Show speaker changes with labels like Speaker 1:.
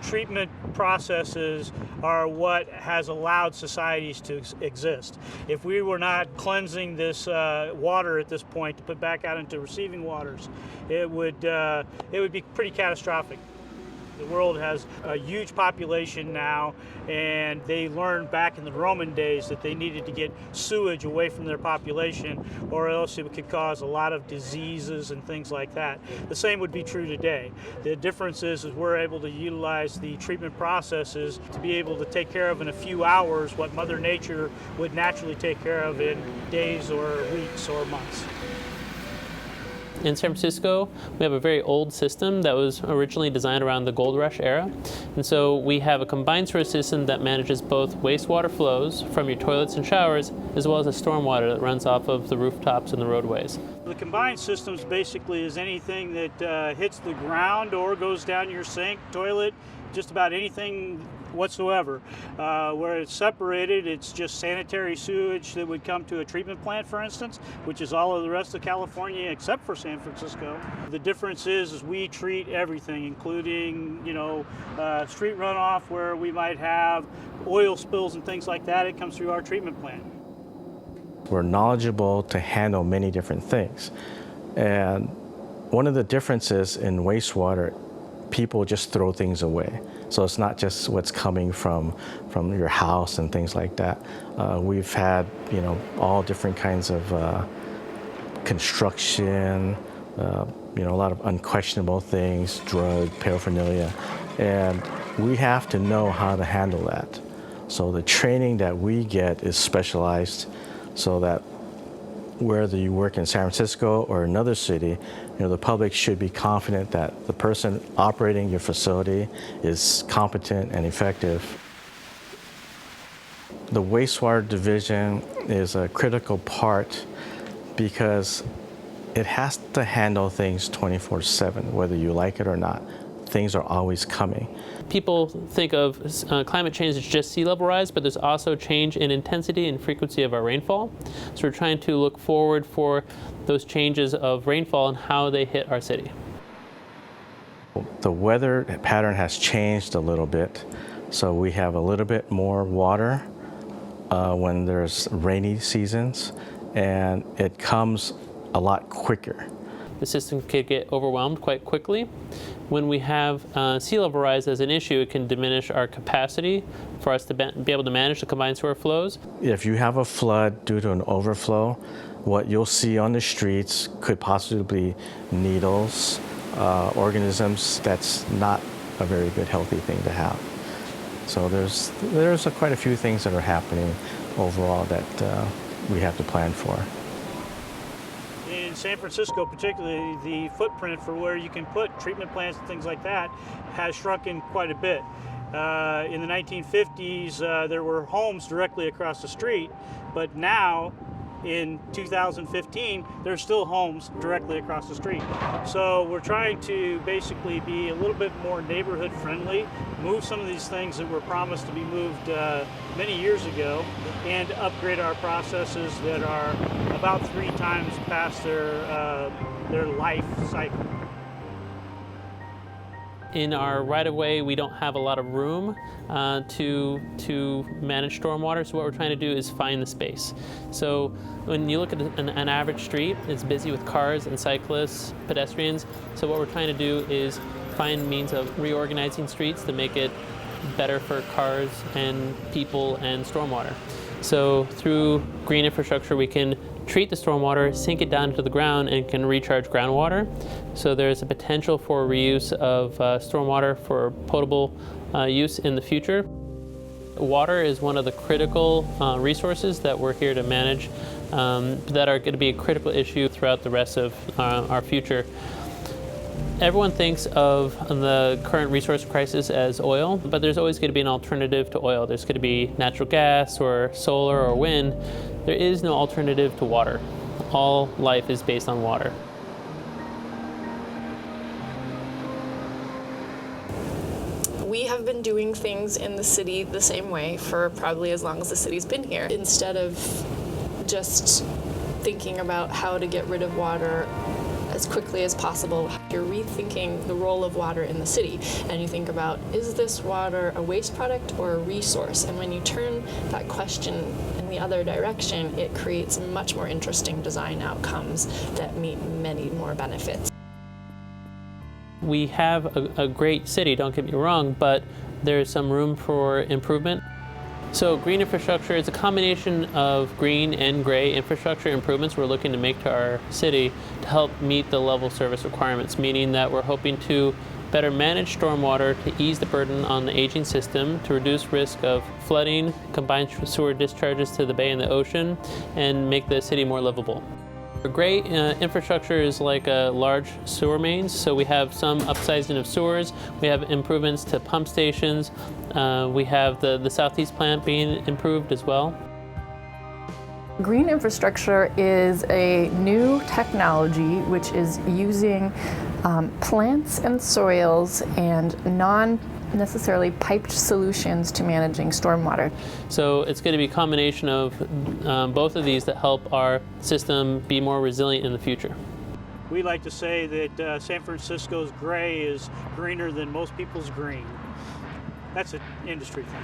Speaker 1: treatment processes are what has allowed societies to exist. If we were not cleansing this water at this point to put back out into receiving waters, it would be pretty catastrophic. The world has a huge population now, and they learned back in the Roman days that they needed to get sewage away from their population, or else it could cause a lot of diseases and things like that. The same would be true today. The difference is we're able to utilize the treatment processes to be able to take care of in a few hours what Mother Nature would naturally take care of in days or weeks or months.
Speaker 2: In San Francisco, we have a very old system that was originally designed around the gold rush era. And so we have a combined sewer system that manages both wastewater flows from your toilets and showers, as well as the stormwater that runs off of the rooftops and the roadways.
Speaker 1: The combined systems basically is anything that hits the ground or goes down your sink, toilet, just about anything whatsoever. Where it's separated, it's just sanitary sewage that would come to a treatment plant, for instance, which is all of the rest of California except for San Francisco. The difference is we treat everything, including, street runoff where we might have oil spills and things like that. It comes through our treatment plant.
Speaker 3: We're knowledgeable to handle many different things. And one of the differences in wastewater, people just throw things away. So it's not just what's coming from your house and things like that. We've had, all different kinds of construction, a lot of unquestionable things, drug, paraphernalia, and we have to know how to handle that. So the training that we get is specialized so that whether you work in San Francisco or another city, the public should be confident that the person operating your facility is competent and effective. The wastewater division is a critical part because it has to handle things 24/7, whether you like it or not. Things are always coming.
Speaker 2: People think of climate change as just sea level rise, but there's also change in intensity and frequency of our rainfall. So we're trying to look forward for those changes of rainfall and how they hit our city.
Speaker 3: The weather pattern has changed a little bit, so we have a little bit more water when there's rainy seasons, and it comes a lot quicker.
Speaker 2: The system could get overwhelmed quite quickly. When we have sea level rise as an issue, it can diminish our capacity for us to be able to manage the combined sewer flows.
Speaker 3: If you have a flood due to an overflow, what you'll see on the streets could possibly be needles, organisms. That's not a very good, healthy thing to have. So there's quite a few things that are happening overall that we have to plan for.
Speaker 1: In San Francisco particularly, the footprint for where you can put treatment plants and things like that has shrunken quite a bit. In the 1950s, there were homes directly across the street, but now, in 2015, there's still homes directly across the street. So we're trying to basically be a little bit more neighborhood friendly, move some of these things that were promised to be moved many years ago, and upgrade our processes that are about 3 times past their life cycle.
Speaker 2: In our right-of-way, we don't have a lot of room to manage stormwater, so what we're trying to do is find the space. So when you look at an average street, it's busy with cars and cyclists, pedestrians, so what we're trying to do is find means of reorganizing streets to make it better for cars and people and stormwater. So through green infrastructure, we can treat the stormwater, sink it down into the ground, and can recharge groundwater. So there's a potential for reuse of stormwater for potable use in the future. Water is one of the critical resources that we're here to manage that are going to be a critical issue throughout the rest of our future. Everyone thinks of the current resource crisis as oil, but there's always going to be an alternative to oil. There's going to be natural gas or solar or wind. There is no alternative to water. All life is based on water.
Speaker 4: We have been doing things in the city the same way for probably as long as the city's been here. Instead of just thinking about how to get rid of water as quickly as possible. You're rethinking the role of water in the city, and you think about, is this water a waste product or a resource? And when you turn that question in the other direction, it creates much more interesting design outcomes that meet many more benefits.
Speaker 2: We have a great city, don't get me wrong, but there's some room for improvement. So green infrastructure is a combination of green and gray infrastructure improvements we're looking to make to our city to help meet the level service requirements, meaning that we're hoping to better manage stormwater to ease the burden on the aging system, to reduce risk of flooding, combined sewer discharges to the bay and the ocean, and make the city more livable. Gray infrastructure is like a large sewer mains, so we have some upsizing of sewers, we have improvements to pump stations, we have the southeast plant being improved as well.
Speaker 5: Green infrastructure is a new technology which is using plants and soils and non-necessarily piped solutions to managing stormwater.
Speaker 2: So it's going to be a combination of both of these that help our system be more resilient in the future.
Speaker 1: We like to say that San Francisco's gray is greener than most people's green. That's an industry thing.